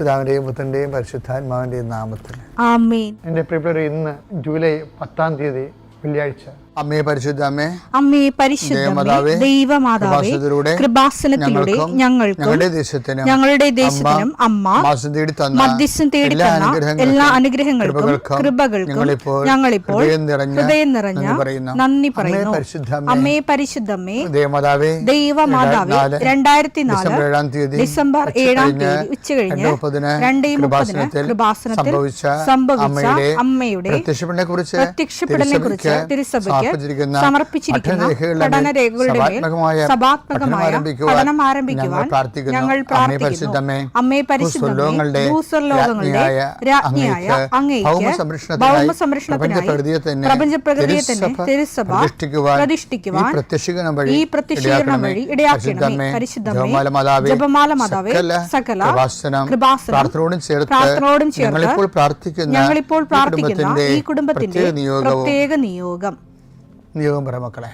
പിതാവിന്റെയും പുത്രന്റെയും പരിശുദ്ധാത്മാവിന്റെയും നാമത്തിൽ ആമേൻ. എൻ്റെ പ്രിയപ്പെട്ടവരെ, ഇന്ന് ജൂലൈ 10-ം തീയതി വെള്ളിയാഴ്ച. അമ്മേ പരിശുദ്ധ അമ്മേ, അമ്മേ പരിശുദ്ധമേ, ദൈവമാതാവേ, കൃപാസനത്തിലൂടെ ഞങ്ങൾക്കും ഞങ്ങളുടെ ദേശത്തിനും അമ്മ മധ്യസ്ഥം തേടി തന്ന എല്ലാ അനുഗ്രഹങ്ങൾക്കും കൃപകൾക്കും ഞങ്ങളിപ്പോൾ ഹൃദയം നിറഞ്ഞ നന്ദി പറയുന്നു. അമ്മേ പരിശുദ്ധമേ, ദൈവമാതാവേ, 2004 ഡിസംബർ 7-ം തീയതി ഉച്ചകഴിഞ്ഞ് 2:30 കൃപാസനത്തിൽ സംഭവിച്ച അമ്മയുടെ പ്രത്യക്ഷപ്പെടലിനെ കുറിച്ച് തിരുസഭയ്ക്ക് സമർപ്പിച്ചിരിക്കുന്ന പഠനരേഖകളുടെ മേൽ സഭാത്മകമായ പഠനം ആരംഭിക്കുവാൻ ഞങ്ങൾ പ്രാർത്ഥിക്കുന്നു. അമ്മേ പരിശുദ്ധമേ, ഭൂസ്വർലോകങ്ങളുടെ രാജ്ഞിയായ അങ്ങേയ്ക്ക് ഭൗമ സംരക്ഷണത്തിനായി പ്രപഞ്ചപ്രകൃതിയെ തന്നെ തിരുസഭ പ്രതിഷ്ഠിക്കുവാൻ ഈ പ്രത്യക്ഷീകരണം വഴി ഇടയാക്കണമേ. പരിശുദ്ധമേ, ജപമാല മാതാവേ, സകല കൃപാസനം പ്രാർത്ഥനയോടും ചേർത്ത് ഞങ്ങളിപ്പോൾ പ്രാർത്ഥിക്കുന്ന ഈ കുടുംബത്തിന്റെ പ്രത്യേക നിയോഗം പറ മക്കളെ.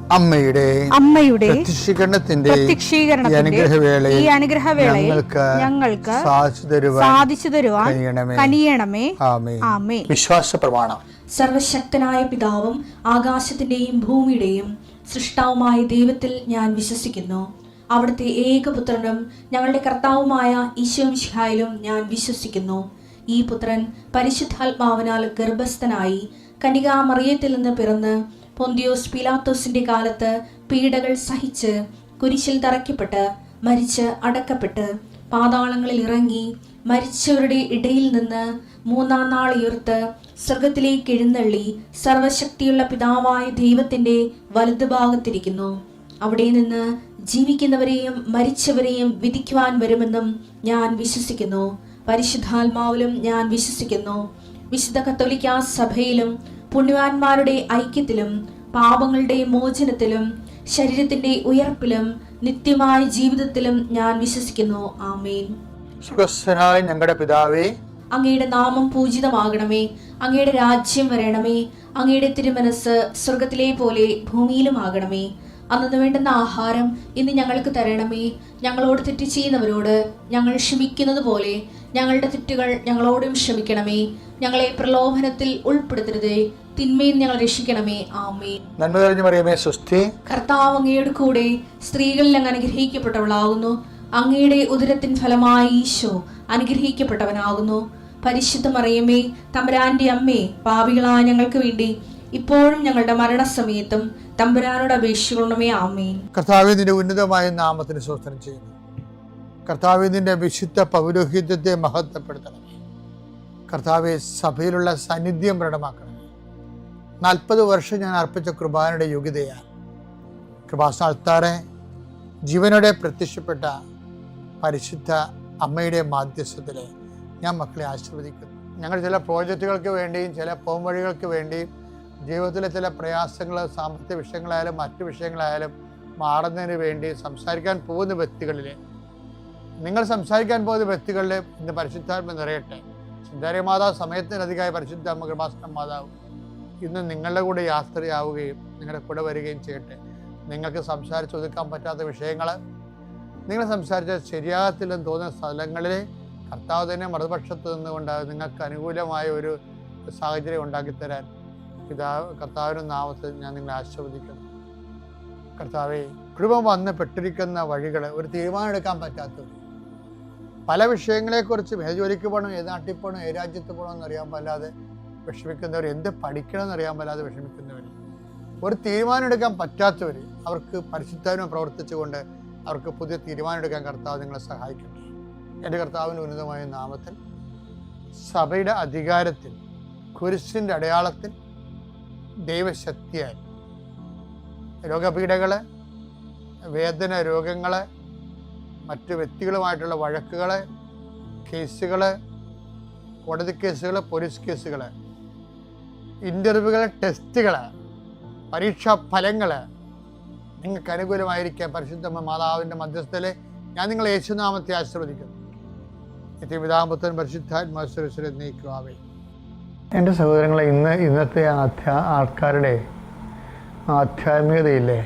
അമ്മയുടെ പ്രത്യക്ഷീകരണത്തിന്റെ ഈ അനുഗ്രഹവേളയിൽ ഞങ്ങൾക്ക് സാധിച്ചു തരുവാൻ കനിയണമേ. ആമേൻ. വിശ്വാസ പ്രമാണം. സർവശക്തനായ പിതാവും ആകാശത്തിന്റെയും ഭൂമിയുടെയും സൃഷ്ടാവുമായ ദൈവത്തിൽ ഞാൻ വിശ്വസിക്കുന്നു. അവിടുത്തെ ഏകപുത്രനും ഞങ്ങളുടെ കർത്താവുമായ ഈശോമിശിഹായിലും ഞാൻ വിശ്വസിക്കുന്നു. ഈ പുത്രൻ പരിശുദ്ധാത്മാവിനാൽ ഗർഭസ്ഥനായി കന്യകാമറിയത്തിൽ നിന്ന് പിറന്ന് പൊന്തിയോസ് പീലാത്തോസിന്റെ കാലത്ത് പീഡകൾ സഹിച്ച് കുരിശിൽ തറയ്ക്കപ്പെട്ട് മരിച്ച് അടക്കപ്പെട്ട് പാതാളങ്ങളിൽ ഇറങ്ങി മരിച്ചവരുടെ ഇടയിൽ നിന്ന് 3-ാം നാൾ ഉയർത്ത് സ്വർഗത്തിലേക്ക് എഴുന്നള്ളി സർവശക്തിയുള്ള പിതാവായ ദൈവത്തിന്റെ വലതുഭാഗത്തിരിക്കുന്നു. അവിടെ നിന്ന് ജീവിക്കുന്നവരെയും മരിച്ചവരെയും വിധിക്കുവാൻ വരുമെന്നും ഞാൻ വിശ്വസിക്കുന്നു. പരിശുദ്ധാത്മാവിലും ഞാൻ വിശ്വസിക്കുന്നു. വിശുദ്ധ കത്തോലിക്കാ സഭയിലും പുണ്യവാന്മാരുടെ ഐക്യത്തിലും പാപങ്ങളുടെ മോചനത്തിലും ശരീരത്തിന്റെ ഉയർപ്പിലും നിത്യമായ ജീവിതത്തിലും ഞാൻ വിശ്വസിക്കുന്നു. ആമേൻ. സ്വർഗ്ഗസ്ഥനായ ഞങ്ങളുടെ പിതാവേ, അങ്ങയുടെ നാമം പൂജിതമാകണമേ. അങ്ങയുടെ രാജ്യം വരണമേ. അങ്ങയുടെ തിരുമനസ് സ്വർഗത്തിലെ പോലെ ഭൂമിയിലുമാകണമേ. അന്നു വേണ്ടുന്ന ആഹാരം ഇന്ന് ഞങ്ങൾക്ക് തരണമേ. ഞങ്ങളോട് തെറ്റ് ചെയ്യുന്നവരോട് ഞങ്ങൾ ക്ഷമിക്കുന്നത് പോലെ ഞങ്ങളുടെ തെറ്റുകൾ ഞങ്ങളോടും ക്ഷമിക്കണമേ. ഞങ്ങളെ പ്രലോഭനത്തിൽ ഉൾപ്പെടുത്തരുതേ, തിന്മയിൽ ഞങ്ങൾ രക്ഷിക്കണമേ. ആമേൻ. നന്മ നിറഞ്ഞ മറിയമേ, സ്വസ്തി. കർത്താവ് അങ്ങയുടെ കൂടെ സ്ത്രീകളിൽ അങ്ങ് അനുഗ്രഹിക്കപ്പെട്ടവളാകുന്നു. അങ്ങയുടെ ഉദരത്തിൻ ഫലമായി ഈശോ അനുഗ്രഹിക്കപ്പെട്ടവനാകുന്നു. പരിശുദ്ധ മറിയമേ, തമ്പുരാന്റെ അമ്മേ, പാപികളായ ഞങ്ങൾക്ക് വേണ്ടി ഇപ്പോഴും ഞങ്ങളുടെ മരണസമയത്തും തമ്പുരാനോട് അപേക്ഷിക്കണമേ. ആമേൻ. കർത്താവേ, നിന്റെ ഉന്നതമായ നാമത്തിന് സ്തോത്രം ചെയ്യുന്നു. കർത്താവേ, നിന്റെ വിശുദ്ധ പൗരോഹിത്യത്തെ മഹത്വപ്പെടുത്തണമേ. കർത്താവെ, സഭയിലുള്ള സാന്നിധ്യം പ്രകടമാക്കണമേ. 40 വർഷം ഞാൻ അർപ്പിച്ച കൃപാനയുടെ യോഗ്യതയാണ്. കൃപാസ്ഥാനത്താറെ ജീവനോടെ പ്രത്യക്ഷപ്പെട്ട പരിശുദ്ധ അമ്മയുടെ മാധ്യസ്ഥത്തിൽ ഞാൻ മക്കളെ ആശീർവദിക്കുന്നു. ഞങ്ങൾ ചില പ്രോജക്റ്റുകൾക്ക് വേണ്ടിയും ചില പോംവഴികൾക്ക് വേണ്ടിയും ജീവിതത്തിലെ ചില പ്രയാസങ്ങൾ, സാമ്പത്തിക വിഷയങ്ങളായാലും മറ്റു വിഷയങ്ങളായാലും മാറുന്നതിന് വേണ്ടി സംസാരിക്കാൻ പോകുന്ന വ്യക്തികളിൽ, നിങ്ങൾ സംസാരിക്കാൻ പോകുന്ന വ്യക്തികളിൽ ഇന്ന് പരിശുദ്ധാത്മ നിറയട്ടെ. സുന്ദരി മാതാവ് സമയത്തിനധികമായി പരിശുദ്ധ അമ്മ കൃപാസന മാതാവ് ഇന്ന് നിങ്ങളുടെ കൂടെ യാത്രയാവുകയും നിങ്ങളുടെ കൂടെ വരികയും ചെയ്യട്ടെ. നിങ്ങൾക്ക് സംസാരിച്ചൊതുക്കാൻ പറ്റാത്ത വിഷയങ്ങൾ, നിങ്ങൾ സംസാരിച്ചാൽ ശരിയാകത്തില്ലെന്ന് തോന്നുന്ന സ്ഥലങ്ങളിൽ കർത്താവ് തന്നെ മറുപക്ഷത്ത് നിന്നുകൊണ്ട് നിങ്ങൾക്ക് അനുകൂലമായ ഒരു സാഹചര്യം ഉണ്ടാക്കിത്തരാൻ കർത്താവിൻ്റെ നാമത്തിൽ ഞാൻ നിങ്ങളെ ആശീർവദിക്കുന്നു. കർത്താവെ, കുടുംബം വന്ന് പെട്ടിരിക്കുന്ന വഴികൾ ഒരു തീരുമാനം എടുക്കാൻ പറ്റാത്തത്, പല വിഷയങ്ങളെക്കുറിച്ചും ഏത് ജോലിക്ക് പോകണം, ഏത് നാട്ടിൽ പോകണം, ഏത് രാജ്യത്ത് പോകണം എന്നറിയാൻ പാടില്ലാതെ വിഷമിക്കുന്നവർ, എന്ത് പഠിക്കണമെന്ന് അറിയാൻ മേലാതെ വിഷമിക്കുന്നവർ, ഒരു തീരുമാനം എടുക്കാൻ പറ്റാത്തവർ, അവർക്ക് പരിശുദ്ധാത്മാവ് പ്രവർത്തിച്ചുകൊണ്ട് അവർക്ക് പുതിയ തീരുമാനം എടുക്കാൻ കർത്താവ് നിങ്ങളെ സഹായിക്കട്ടെ. എൻ്റെ കർത്താവിൻ്റെ ഉന്നതമായ നാമത്തിൽ സഭയുടെ അധികാരത്തിൽ കുരിശിൻ്റെ അടയാളത്തിൽ ദൈവശക്തിയാൽ രോഗപീഠകൾ, വേദന രോഗങ്ങൾ, മറ്റു വ്യക്തികളുമായിട്ടുള്ള വഴക്കുകൾ, കേസുകൾ, കോടതി കേസുകൾ, പോലീസ് കേസുകൾ, ഇൻ്റർവ്യൂകൾ, ടെസ്റ്റുകൾ, പരീക്ഷാ ഫലങ്ങൾ നിങ്ങൾക്ക് അനുകൂലമായിരിക്കാൻ പരിശുദ്ധ മാതാവിൻ്റെ മധ്യസ്ഥയിൽ ഞാൻ നിങ്ങളെ യേശുനാമത്തെ ആശീർവദിക്കുന്നു. നിത്യപിതാപുത്രൻ പരിശുദ്ധാത്മാശ്വരശ്വരം നീക്കുവാവേ. എൻ്റെ സഹോദരങ്ങളെ, ഇന്നത്തെ ആൾക്കാരുടെ ആധ്യാത്മികതയില്ലേ,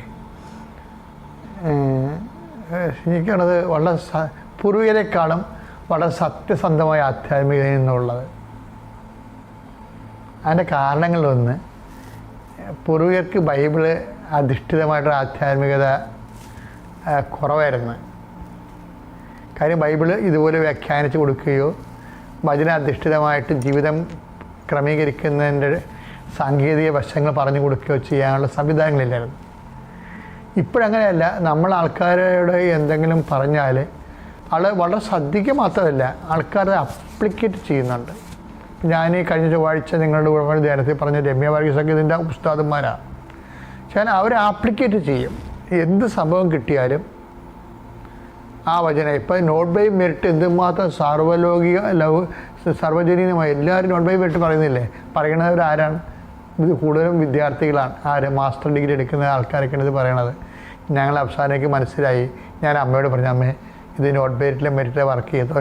എനിക്കത് വളരെ പൂർവികരെക്കാളും വളരെ സത്യസന്ധമായ ആധ്യാത്മികത എന്നുള്ളത്. അതിൻ്റെ കാരണങ്ങളിലൊന്ന്, പൂർവികർക്ക് ബൈബിള് അധിഷ്ഠിതമായിട്ടുള്ള ആധ്യാത്മികത കുറവായിരുന്നു. കാര്യം ബൈബിള് ഇതുപോലെ വ്യാഖ്യാനിച്ച് കൊടുക്കുകയോ വചനാധിഷ്ഠിതമായിട്ട് ജീവിതം ക്രമീകരിക്കുന്നതിൻ്റെ സാങ്കേതിക വശങ്ങൾ പറഞ്ഞു കൊടുക്കുകയോ ചെയ്യാനുള്ള സംവിധാനങ്ങളില്ലായിരുന്നു. ഇപ്പോഴങ്ങനെയല്ല. നമ്മൾ ആൾക്കാരോട് എന്തെങ്കിലും പറഞ്ഞാൽ വളരെ ശ്രദ്ധിക്കുക മാത്രമല്ല, ആൾക്കാരത് അപ്ലിക്കേറ്റ് ചെയ്യുന്നുണ്ട്. ഞാൻ ഈ കഴിഞ്ഞ ചൊവ്വാഴ്ച നിങ്ങളുടെ ഉടമ ധ്യാനത്തിൽ പറഞ്ഞ രമ്യ വർഗീസൊക്കെ ഇതിൻ്റെ ഉസ്താദന്മാരാണ്. പക്ഷേ അവർ ആപ്ലിക്കേറ്റ് ചെയ്യും. എന്ത് സംഭവം കിട്ടിയാലും ആ വചനം, ഇപ്പം നോട്ട് ബൈ മെറിറ്റ് എന്തുമാത്രം സാർവലോകിക സർവ്വജനീയമായി എല്ലാവരും നോട്ട് ബൈ മെറിറ്റ് പറയുന്നില്ലേ? പറയണവരാരാണ്? ഇത് കൂടുതലും വിദ്യാർത്ഥികളാണ്. മാസ്റ്റർ ഡിഗ്രി എടുക്കുന്ന ആൾക്കാരൊക്കെയാണ് ഇത് പറയണത്. ഞങ്ങൾ അവസാനമൊക്കെ മനസ്സിലായി. ഞാൻ അമ്മയോട് പറഞ്ഞു, അമ്മേ ഇത് നോട്ട് ബൈ മെറിറ്റിലെ വർക്ക് ചെയ്തോ.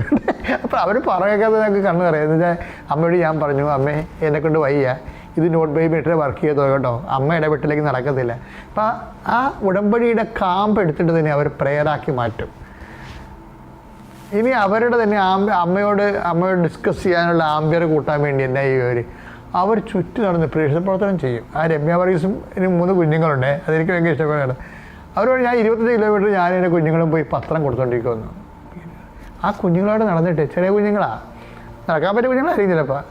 അപ്പോൾ അവർ പറയാതെ ഞങ്ങൾക്ക് കണ്ണു പറയുന്നത്. അമ്മയോട് ഞാൻ പറഞ്ഞു, അമ്മേ എന്നെക്കൊണ്ട് വയ്യ, ഇത് നോട്ട് ബൈ മെറിറ്റിലെ വർക്ക് ചെയ്തോ കേട്ടോ, അമ്മ ഇടപെട്ടിലേക്ക് നടക്കത്തില്ല. അപ്പം ആ ഉടമ്പടിയുടെ കാമ്പ് എടുത്തിട്ട് തന്നെ അവർ പ്രേയറാക്കി മാറ്റും. ഇനി അവരുടെ തന്നെ അമ്മയോട് ഡിസ്കസ് ചെയ്യാനുള്ള ആംബിയർ കൂട്ടാൻ വേണ്ടി എന്നാ അവർ ചുറ്റും നടന്ന് പ്രേക്ഷിത ചെയ്യും. ആ രമ്യ വർഗീസും 3 കുഞ്ഞുങ്ങളുണ്ട്. അതെനിക്ക് ഭയങ്കര ഇഷ്ടപ്പെടുകയാണ്. അവരോട് ഞാൻ 25 കിലോമീറ്റർ ഞാൻ എൻ്റെ കുഞ്ഞുങ്ങളും പോയി പത്രം കൊടുത്തോണ്ടിരിക്കുമെന്ന്. ആ കുഞ്ഞുങ്ങളോട് നടന്നിട്ട്, ചെറിയ കുഞ്ഞുങ്ങളാണ്, നടക്കാൻ പറ്റിയ കുഞ്ഞുങ്ങളായിരിക്കും ചിലപ്പോൾ.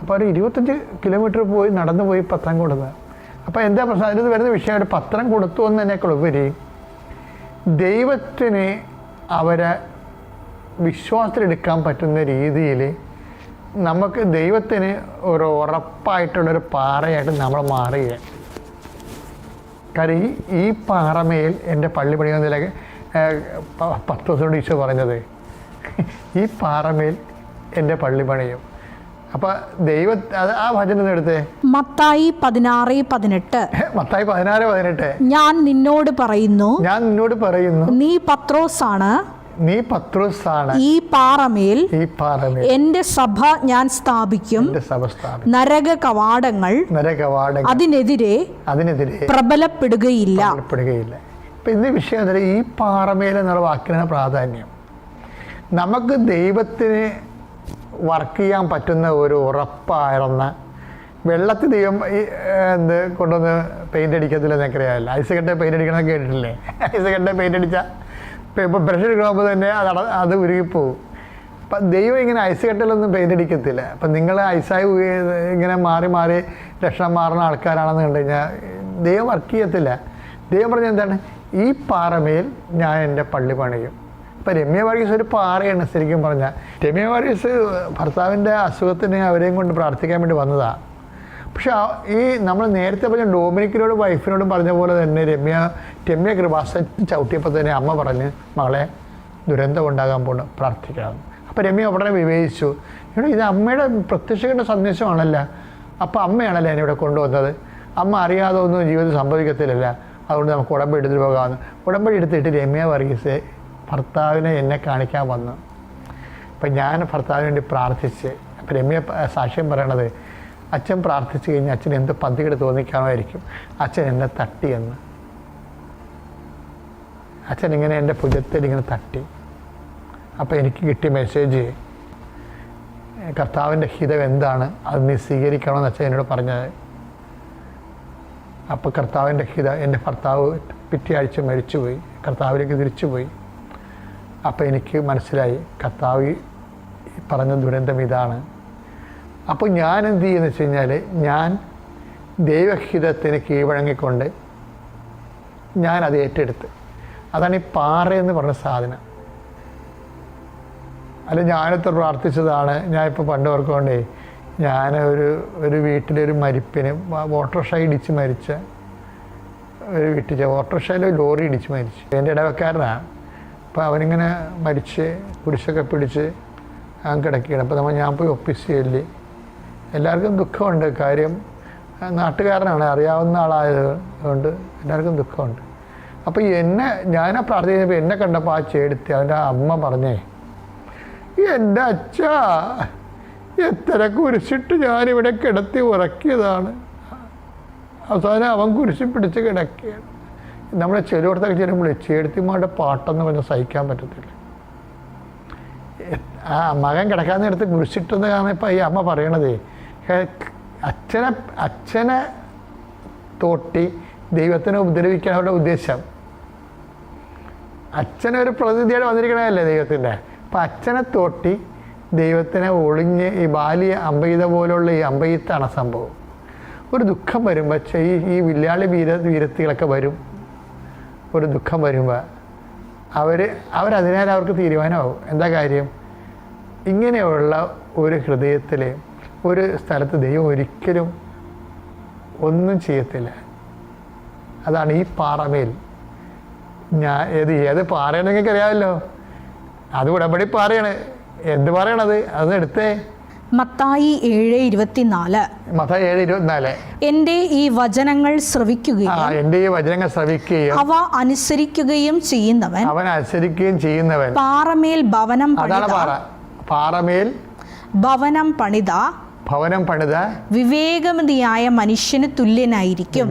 അപ്പോൾ അവർ 25 കിലോമീറ്റർ പോയി നടന്നു പോയി പത്രം കൊടുക്കുക. അപ്പോൾ എന്താ പ്രശ്നം? അതിന് വരുന്ന വിഷയം, അവർ പത്രം കൊടുത്തു എന്നതിനേക്കാളുപരി ദൈവത്തിന് അവരെ വിശ്വാസത്തിലെടുക്കാൻ പറ്റുന്ന രീതിയിൽ നമുക്ക് ദൈവത്തിന് ഒരു ഉറപ്പായിട്ടുള്ളൊരു പാറയായിട്ട് നമ്മൾ മാറുക. കാര്യം ഈ പാറമേൽ എൻ്റെ പള്ളി പണിയുന്നതിലേക്ക് 10 ദിവസത്തോട് ഈശോ പറഞ്ഞത്, ഈ പാറമേൽ എൻ്റെ പള്ളി പണിയും. അപ്പോൾ ആ വചനം എടുത്തേ, മത്തായി 16:18. മത്തായി 16:18. ഞാൻ നിന്നോട് പറയുന്നു, നീ പത്രോസാണ്, ഈ പാറമേൽ എന്റെ സഭ ഞാൻ സ്ഥാപിക്കും, നരക കവാടങ്ങൾ അതിനെതിരെ പ്രബലപ്പെടുകയില്ല. ഇപ്പം ഇന്ന് വിഷയം, ഈ പാറമേൽ എന്നുള്ള വാക്കിനാണ് പ്രാധാന്യം. നമുക്ക് ദൈവത്തിന് വർക്ക് ചെയ്യാൻ പറ്റുന്ന ഒരു ഉറപ്പായിരുന്ന വെള്ളത്തിൽ ദൈവം കൊണ്ടുവന്ന് പെയിൻ്റ് അടിക്കത്തില്ലെന്നൊക്കെ അറിയാമല്ലോ. ഐസ് പെയിൻ്റ് അടിക്കണമെന്ന് കേട്ടിട്ടില്ലേ? ഐസ് പെയിൻ്റ് അടിച്ചാൽ ഇപ്പോൾ ബ്രഷ് എടുക്കുമ്പോൾ തന്നെ അത് ഉരുകിപ്പോവും. അപ്പം ദൈവം ഇങ്ങനെ ഐസ് കെട്ടിലൊന്നും പെയിൻ്റ് അടിക്കത്തില്ല. അപ്പം നിങ്ങൾ ഐസായി ഇങ്ങനെ മാറി മാറി ലക്ഷണം മാറുന്ന ആൾക്കാരാണെന്ന് കണ്ടു കഴിഞ്ഞാൽ ദൈവം വർക്ക് ചെയ്യത്തില്ല. ദൈവം പറഞ്ഞ എന്താണ്? ഈ പാറമേൽ ഞാൻ എൻ്റെ പള്ളി പണിയും. ഇപ്പം രമ്യ വർഗീസ് ഒരു പാറയാണ് ശരിക്കും പറഞ്ഞാൽ. രമ്യ വർഗീസ് ഭർത്താവിൻ്റെ അസുഖത്തിന് അവരെയും കൊണ്ട് പ്രാർത്ഥിക്കാൻ വേണ്ടി വന്നതാണ്. പക്ഷെ ഈ നമ്മൾ നേരത്തെ പറഞ്ഞ ഡൊമിനിക്കിനോടും വൈഫിനോടും പറഞ്ഞ പോലെ തന്നെ രമ്യ കൃപാസനം ചവിട്ടിയപ്പോൾ തന്നെ അമ്മ പറഞ്ഞ്, മകളെ ദുരന്തം ഉണ്ടാകാൻ പോകണം, പ്രാർത്ഥിക്കണം. അപ്പോൾ രമ്യ ഉടനെ വിവേചിച്ചു, ഇത് അമ്മയുടെ പ്രത്യക്ഷയുടെ സന്ദേശമാണല്ലോ, അപ്പോൾ അമ്മയാണല്ലോ എന്നെ ഇവിടെ കൊണ്ടുവന്നത്, അമ്മ അറിയാതെ ഒന്നും ജീവിതത്തിൽ സംഭവിക്കത്തില്ലല്ല, അതുകൊണ്ട് നമുക്ക് ഉടമ്പടി എടുത്തിട്ട് പോകാമെന്ന്. ഉടമ്പടി എടുത്തിട്ട് രമ്യ വർഗീസ് ഭർത്താവിനെ എന്നെ കാണിക്കാൻ വന്നു. അപ്പം ഞാൻ ഭർത്താവിന് വേണ്ടി പ്രാർത്ഥിച്ച്. അപ്പം രമ്യ സാക്ഷ്യം പറയണത്, അച്ഛൻ പ്രാർത്ഥിച്ചു കഴിഞ്ഞാൽ അച്ഛൻ എന്ത് പന്തികേട് തോന്നിക്കാമായിരിക്കും, അച്ഛൻ എന്നെ തട്ടിയെന്ന്. അച്ഛൻ ഇങ്ങനെ എൻ്റെ ഭുജത്തിൽ ഇങ്ങനെ തട്ടി. അപ്പോൾ എനിക്ക് കിട്ടിയ മെസ്സേജ്, കർത്താവിൻ്റെ ഹിതം എന്താണ്, അത് നീ സ്വീകരിക്കണമെന്ന് അച്ഛൻ എന്നോട് പറഞ്ഞത്. അപ്പോൾ കർത്താവിൻ്റെ ഹിതം, എൻ്റെ ഭർത്താവ് പിറ്റേ ആഴ്ച മരിച്ചുപോയി, കർത്താവിലേക്ക് തിരിച്ചുപോയി. അപ്പോൾ എനിക്ക് മനസ്സിലായി, കർത്താവ് പറഞ്ഞ ദുരന്തം ഇതാണ്. അപ്പോൾ ഞാൻ എന്ത് ചെയ്യുമെന്ന് വെച്ച് കഴിഞ്ഞാൽ, ഞാൻ ദൈവഹിതത്തിന് കീഴ്വഴങ്ങിക്കൊണ്ട് ഞാനത് ഏറ്റെടുത്ത്. അതാണ് ഈ പാറയെന്ന് പറഞ്ഞ സാധനം. അല്ല, ഞാനിത്ര പ്രാർത്ഥിച്ചതാണ്. ഞാനിപ്പോൾ പണ്ട് ഓർക്കൊണ്ടേ, ഞാൻ ഒരു വീട്ടിലൊരു മരിപ്പിന് ഓട്ടോറിക്ഷ ഇടിച്ച് മരിച്ച ഒരു വീട്ടിൽ, ഓട്ടോറിക്ഷയിൽ ലോറി ഇടിച്ച് മരിച്ചു. എൻ്റെ ഇടവക്കാരനാണ്. അപ്പോൾ അവനിങ്ങനെ മരിച്ച് കുരിശൊക്കെ പിടിച്ച് അവൻ കിടക്കുകയാണ്. അപ്പോൾ ഞാൻ പോയി ഒപ്പിസ് ചെയ്യില്ലേ. എല്ലാവർക്കും ദുഃഖമുണ്ട്. കാര്യം നാട്ടുകാരനാണ്, അറിയാവുന്ന ആളായത് കൊണ്ട് എല്ലാവർക്കും ദുഃഖമുണ്ട്. അപ്പോൾ ഞാനാ പ്രാർത്ഥിച്ചപ്പോൾ എന്നെ കണ്ടപ്പോൾ ആ ചേടുത്തി അവൻ്റെ അമ്മ പറഞ്ഞേ, എൻ്റെ അച്ഛാ, എത്ര കുരിശിട്ട് ഞാനിവിടെ കിടത്തി ഉറക്കിയതാണ്. അവസാനം അവൻ കുരിശി പിടിച്ച് കിടക്കുകയാണ്. നമ്മളെ ചിലയിടത്തൊക്കെ ചെല്ലുമ്പോൾ ചേടുത്തിമാരുടെ പാട്ടെന്ന് പറഞ്ഞാൽ സഹിക്കാൻ പറ്റത്തില്ല. ആ മകൻ കിടക്കാൻ നേരത്ത് കുരിശിട്ടെന്ന് കാണുമ്പോൾ ഈ അമ്മ പറയണതേ, അച്ഛനെ തോട്ടി ദൈവത്തിനെ ഉപദ്രവിക്കാൻ അവരുടെ ഉദ്ദേശം. അച്ഛനൊരു പ്രതിനിധിയായിട്ട് വന്നിരിക്കണതല്ലേ ദൈവത്തിൻ്റെ. അപ്പം അച്ഛനെ തോട്ടി ദൈവത്തിനെ ഒളിഞ്ഞ് ഈ ബാല്യ അമ്പയിത പോലുള്ള ഈ അമ്പയിത്താണ് സംഭവം. ഒരു ദുഃഖം വരുമ്പോൾ ഈ വില്ലാളി വീരത്തികളൊക്കെ വരും. ഒരു ദുഃഖം വരുമ്പോൾ അവരതിനാൽ അവർക്ക് തീരുമാനമാവും. എന്താ കാര്യം? ഇങ്ങനെയുള്ള ഒരു ഹൃദയത്തിൽ ഒരു സ്ഥലത്ത് ദൈവം ഒരിക്കലും ഒന്നും ചെയ്യത്തില്ല. അതാണ് ഈ പാറമേൽ. ഏത് പാറയാണ് നിങ്ങൾക്ക് അറിയാമല്ലോ. അത് ഉടമ്പടി പാറയാണ്. എന്ത് പറയണത്? അത് എടുത്തേ. മത്തായി 7:24. മത്തായി 7:24. എൻ്റെ ഈ വചനങ്ങൾ ശ്രവിക്കുകയും അവ അനുസരിക്കുകയും ചെയ്യുന്നവൻ പാറമേൽ ഭവനം പണിത വിവേകമതിയായ മനുഷ്യന് തുല്യനായിരിക്കും.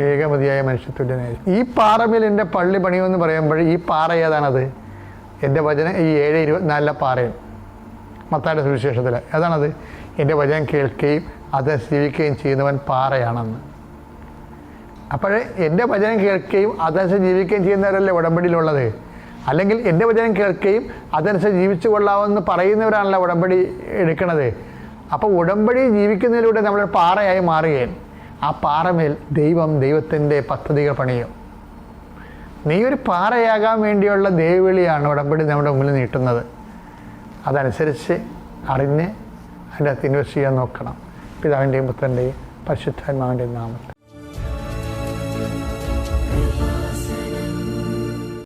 ഈ പാറമേൽ എൻ്റെ പള്ളി പണിയുമെന്ന് പറയുമ്പോൾ ഈ പാറ ഏതാണത്? എൻ്റെ വചനം ഈ 7:24 പാറയും മത്തായിയുടെ സുവിശേഷത്തിൽ ഏതാണത്? എൻ്റെ വചനം കേൾക്കുകയും അത് ജീവിക്കുകയും ചെയ്യുന്നവൻ പാറയാണെന്ന്. അപ്പോൾ എൻ്റെ വചനം കേൾക്കുകയും അതനുസരിച്ച് ജീവിക്കുകയും ചെയ്യുന്നവരല്ലേ ഉടമ്പടിയിലുള്ളത്. അല്ലെങ്കിൽ എൻ്റെ വചനം കേൾക്കുകയും അതനുസരിച്ച് ജീവിച്ചു കൊള്ളാമെന്ന് പറയുന്നവരാണല്ലോ ഉടമ്പടി എടുക്കണത്. അപ്പോൾ ഉടമ്പടി ജീവിക്കുന്നതിലൂടെ നമ്മൾ പാറയായി മാറുകയും ആ പാറമേൽ ദൈവത്തിൻ്റെ പദ്ധതികൾ പണിയും. നീ ഒരു പാറയാകാൻ വേണ്ടിയുള്ള ദൈവവിളിയാണ് ഉടമ്പടി നമ്മുടെ മുമ്പിൽ നീട്ടുന്നത്. അതനുസരിച്ച് അറിഞ്ഞ് അതിൻ്റെ അകത്ത് ഇൻവെസ്റ്റ് ചെയ്യാൻ നോക്കണം. പിതാവിൻ്റെയും പുത്രൻ്റെയും പരിശുദ്ധാത്മാവിൻ്റെയും നാമത്തിൽ.